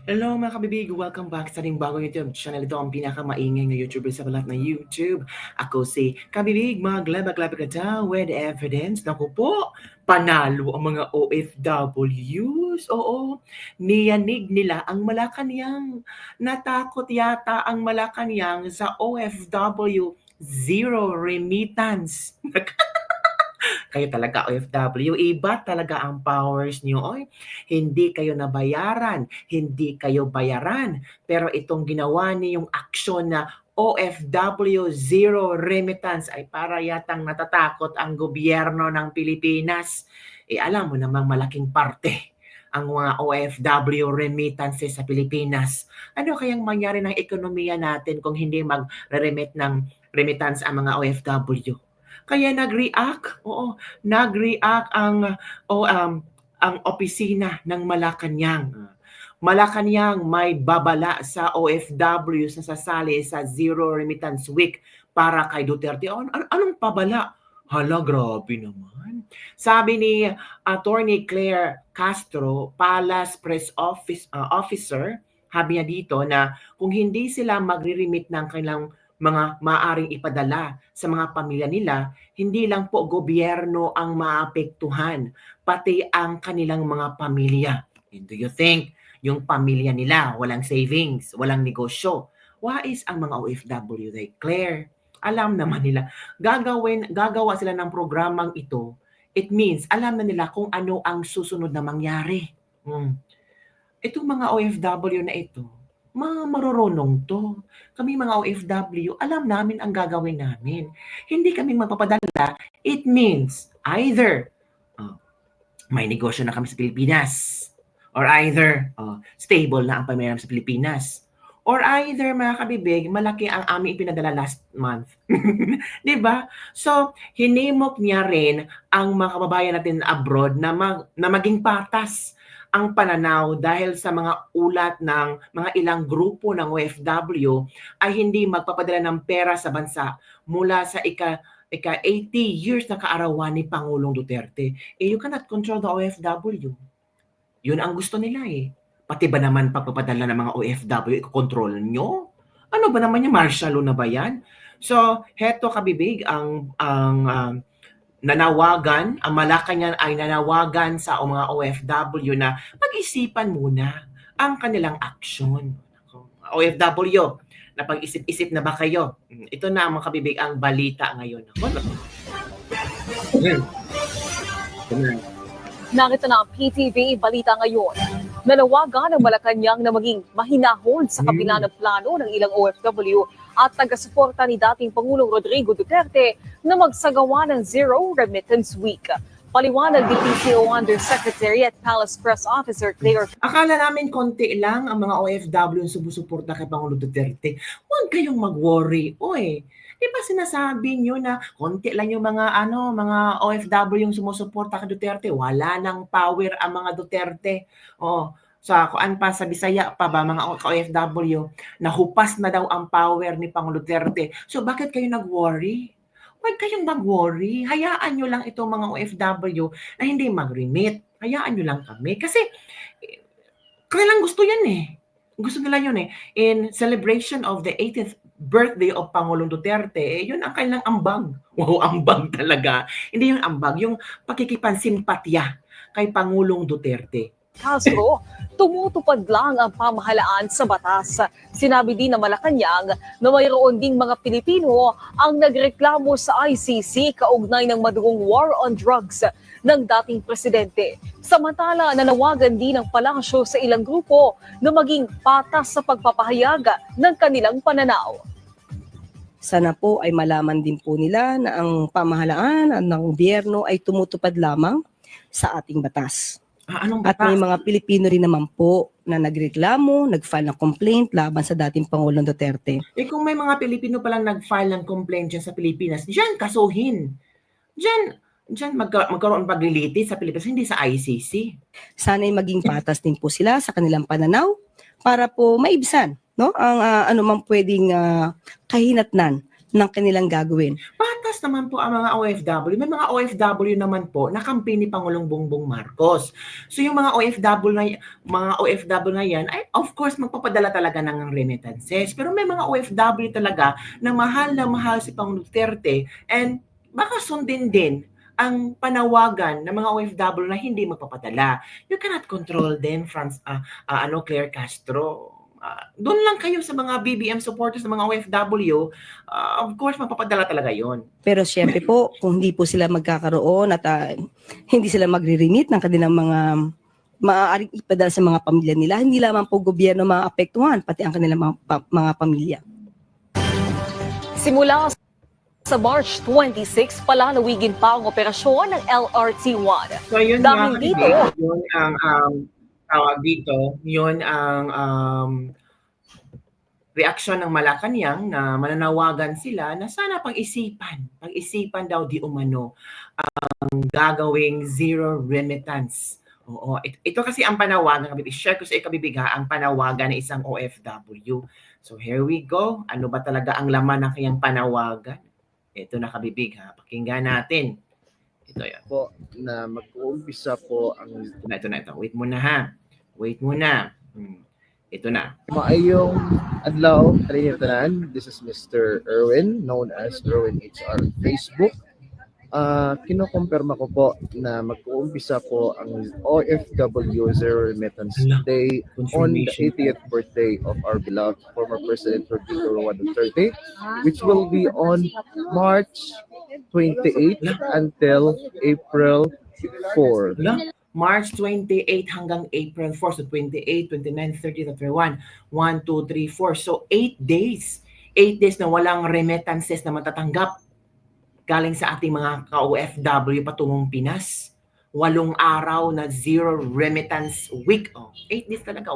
Hello mga kabibig! Welcome back sa ating bagong YouTube channel. Ito ang pinakamaingay na YouTuber sa balat ng YouTube. Ako si Kabibig, maglaba-glaba ka daw with evidence. Naku po, panalo ang mga OFWs. Oo, niyanig nila ang Malacanang. Natakot yata ang Malacanang sa OFW zero remittance. Kayo talaga OFW, iba talaga ang powers niyo. Oy, hindi kayo nabayaran, hindi kayo bayaran. Pero itong ginawa niyong aksyon na OFW zero remittance ay para yatang natatakot ang gobyerno ng Pilipinas. Alam mo namang malaking parte ang mga OFW remittances sa Pilipinas. Ano kayang mangyari ng ekonomiya natin kung hindi mag-remit ng remittance ang mga OFW? Kaya nag-react, oo, nag-react ang opisina ng Malacanang. Malacanang may babala sa OFW sa sasali sa Zero Remittance Week para kay Duterte. Anong pabala? Hala, grabe naman. Sabi ni Attorney Claire Castro, Palace Press Officer, sabi niya dito na kung hindi sila magre-remit ng kanilang mga maaring ipadala sa mga pamilya nila, hindi lang po gobyerno ang maapektuhan, pati ang kanilang mga pamilya. And do you think yung pamilya nila walang savings, walang negosyo? Wais ang mga OFW like Claire. Alam naman nila, gagawa sila ng programang ito. It means alam na nila kung ano ang susunod na mangyari. Itong mga OFW na ito, mga marurunong 'to. Kami mga OFW, alam namin ang gagawin namin. Hindi kami magpapadala, it means either, may negosyo na kami sa Pilipinas, or either, stable na ang pamilya sa Pilipinas, or either mga kabibig, malaki ang aming ipinadala last month. 'Di ba? So, hinimok niya rin ang mga kababayan natin abroad na maging patas ang pananaw dahil sa mga ulat ng mga ilang grupo ng OFW ay hindi magpapadala ng pera sa bansa mula sa ika 80 years na kaarawan ni Pangulong Duterte. You cannot control the OFW. Yun ang gusto nila eh. Pati ba naman pagpapadala ng mga OFW, i-control nyo? Ano ba naman yung martial law na ba yan? So, heto kabibig, nanawagan, ang Malacanang ay nanawagan sa mga OFW na pag-isipan muna ang kanilang aksyon. OFW, napag-isip-isip na ba kayo? Ito na mga kabibig ang balita ngayon. Nakita na ang PTV balita ngayon. Nanawagan ang Malacanang na maging mahinahon sa kabila ng plano ng ilang OFW at taga-suporta ni dating Pangulong Rodrigo Duterte na magsagawa ng Zero Remittance Week. Paliwanag ni PCO Undersecretary at Palace Press Officer Claire. Akala namin konti lang ang mga OFW yung sumusuporta kay Pangulong Duterte. Huwag kayong mag-worry. Oy, di ba sinasabi nyo na konti lang yung mga OFW yung sumusuporta kay Duterte? Wala nang power ang mga Duterte. Sa kuan pa sa Bisaya pa ba mga OFW, nahupas na daw ang power ni Pangulong Duterte. So bakit kayo nag-worry? Huwag kayong mag-worry. Hayaan nyo lang itong mga OFW na hindi mag-remit. Hayaan nyo lang kami. Kasi kailang gusto yan eh. Gusto nila yun eh. In celebration of the 80th birthday of Pangulong Duterte, yun ang kailang ambag. Wow, ambag talaga. Hindi yung ambag, yung pakikipansimpatya kay Pangulong Duterte. Castro, tumutupad lang ang pamahalaan sa batas. Sinabi din ng Malacanang na mayroon ding mga Pilipino ang nagreklamo sa ICC kaugnay ng madugong war on drugs ng dating presidente. Samantala, nanawagan din ng palasyo sa ilang grupo na maging patas sa pagpapahayag ng kanilang pananaw. Sana po ay malaman din po nila na ang pamahalaan ng gobyerno ay tumutupad lamang sa ating batas. Anong At batas? may mga Pilipino rin naman po na nagreklamo, nag-file ng complaint laban sa dating Pangulong Duterte. Kung may mga Pilipino palang nag-file ng complaint dyan sa Pilipinas, dyan kasuhin. Dyan magkaroon paglilitis sa Pilipinas, hindi sa ICC. Sana'y maging patas din po sila sa kanilang pananaw para po maibsan, no, ang anumang pwedeng kahinatnan ng kanilang gagawin. Patas Umalas naman po ang mga OFW. May mga OFW naman po na kampi ni Pangulong Bongbong Marcos. So yung mga OFW na yan ay of course magpapadala talaga ng remittances. Pero may mga OFW talaga na mahal si Pangulong Duterte and baka sundin din ang panawagan ng mga OFW na hindi magpapadala. You cannot control them, Claire Castro. Doon lang kayo sa mga BBM supporters ng mga OFW, of course, mapapadala talaga yon. Pero syempre po, kung hindi po sila magkakaroon at hindi sila magre-remit ng kanilang mga maaaring ipadala sa mga pamilya nila, hindi lamang po gobyerno maapektuhan, pati ang kanilang mga pamilya. Simula sa March 26, palalawigin pa ang operasyon ng LRT-1. So yun Dahil dito, yun ang tawag dito, yun ang reaksyon ng Malacanang na mananawagan sila na sana pag-isipan daw di umano ang gagawing zero remittance. Oo, ito kasi ang panawagan, i-share ko sa ikabibiga ang panawagan ng isang OFW. So here we go. Ano ba talaga ang laman ng kanyang panawagan? Ito na kabibig ha. Pakinggan natin. Ito yan. Po na mag-uumpisa po ang Ito na. Wait muna ha. Ito na. maayong adlaw tanan. This is Mr. Erwin, known as Erwin HR on Facebook. Kinokompirma ko po na mag-uumpisa po ang OFW Zero Remittance Day on the 80th birthday of our beloved former President Rodrigo Roa Duterte, which will be on March 28 until April 4. March 28 hanggang April 4. So 28, 29, 30, 31. 1, 2, 3, 4. So 8 days. 8 days na walang remittances na matatanggap galing sa ating mga ka-OFW patungong Pinas. 8 araw na zero remittance week. 8 days talaga.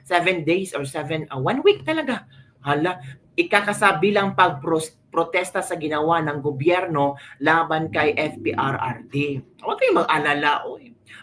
7 days or 1 week talaga. Hala, ikakasabi lang pagprotesta sa ginawa ng gobyerno laban kay FPRRD. Huwag kayong mag-alala.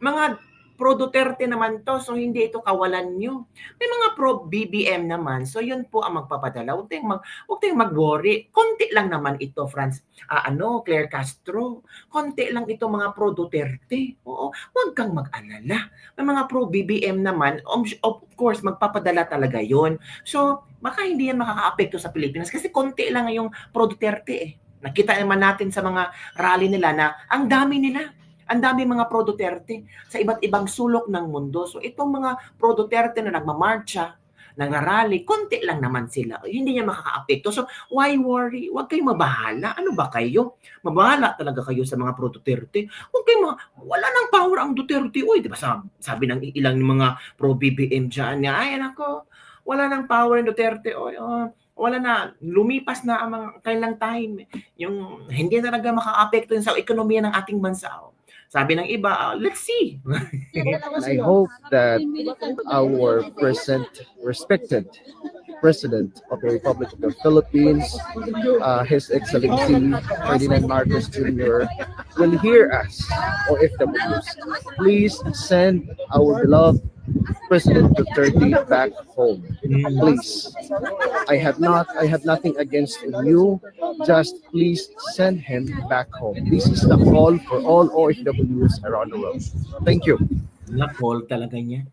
Mga pro-Duterte naman to, so hindi ito kawalan nyo. May mga pro-BBM naman, so yun po ang magpapadala. Huwag tayong mag-worry. Konti lang naman ito, Claire Castro. Konti lang ito mga pro-Duterte. Oo, huwag kang mag-alala. May mga pro-BBM naman, of course, magpapadala talaga yon. So, baka hindi yan makaka-apekto sa Pilipinas kasi konti lang yung pro-Duterte eh. Nakita naman natin sa mga rally nila na ang dami mga pro-Duterte sa iba't ibang sulok ng mundo. So itong mga pro-Duterte na nagmamarcha, nagrarally, konti lang naman sila. Hindi niya makaka-apekto. So why worry? Huwag kayong mabahala. Ano ba kayo? Mabahala talaga kayo sa mga pro-Duterte. Wala nang power ang Duterte. Uy, di ba sabi ng ilang mga pro-BBM dyan, ay nako, wala nang power ang Duterte. Wala na, lumipas na ang mga kailang time. Yung hindi talaga maka-apekto sa ekonomiya ng ating bansa. Sabi ng iba, let's see. I hope that our respected President of the Republic of the Philippines, His Excellency Ferdinand Marcos Jr., will hear us, OFWs. Please send our beloved President Duterte back home. Please. I have nothing against you. Just please send him back home. This is the call for all OFWs around the world. Thank you. Na-call talaga niya.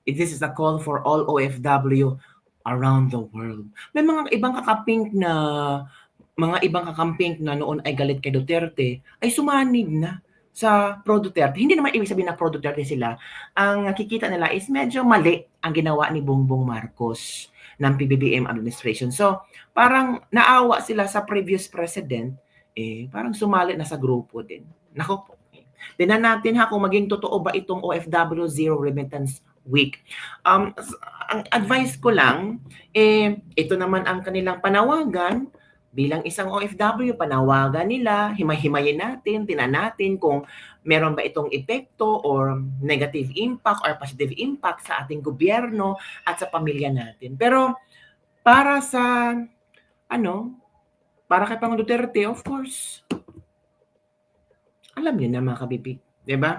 This is a call for all OFW around the world. May mga ibang kakamping na noon ay galit kay Duterte ay sumanib na sa pro-Duterte. Hindi naman ibig sabihin na pro-Duterte sila. Ang nakikita nila is medyo mali ang ginawa ni Bongbong Marcos ng PBBM administration. So, parang naawa sila sa previous president, parang sumali na sa grupo din. Nako po. Tingnan natin kung maging totoo ba itong OFW Zero Remittance Week. Ang advice ko lang, ito naman ang kanilang panawagan. Bilang isang OFW, panawagan nila, himay-himayin natin, tinan natin kung meron ba itong epekto or negative impact or positive impact sa ating gobyerno at sa pamilya natin. Pero para kay Pangulong Duterte, of course, alam niyo na mga kabibig, di ba?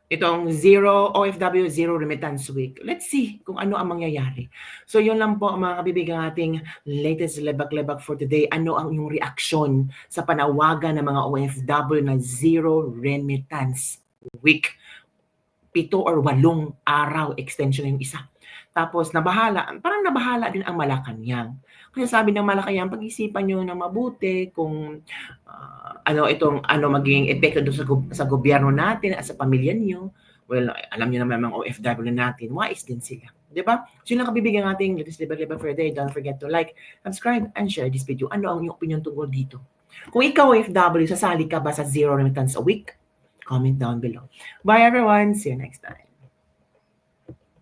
itong zero OFW, zero remittance week. Let's see kung ano ang mangyayari. So yun lang po mga kabibigan ating latest lebak-lebak for today. Ano ang inyong reaksyon sa panawagan ng mga OFW na zero remittance week? 7 or 8 araw extension na yung isa. Tapos parang nabahala din ang Malacanang. Kasi sabi ng Malacanang, pag-isipan nyo na mabuti kung ano magiging epekto doon sa gobyerno natin at sa pamilya niyo. Well, alam niyo naman mga OFW natin, wise din sila. Di ba? So yun lang kabibigan ating latest Lebak-Lebak for today. Don't forget to like, subscribe, and share this video. Ano ang iyong opinion tungkol dito? Kung ikaw OFW, sasali ka ba sa zero remittance a week? Comment down below. Bye everyone. See you next time.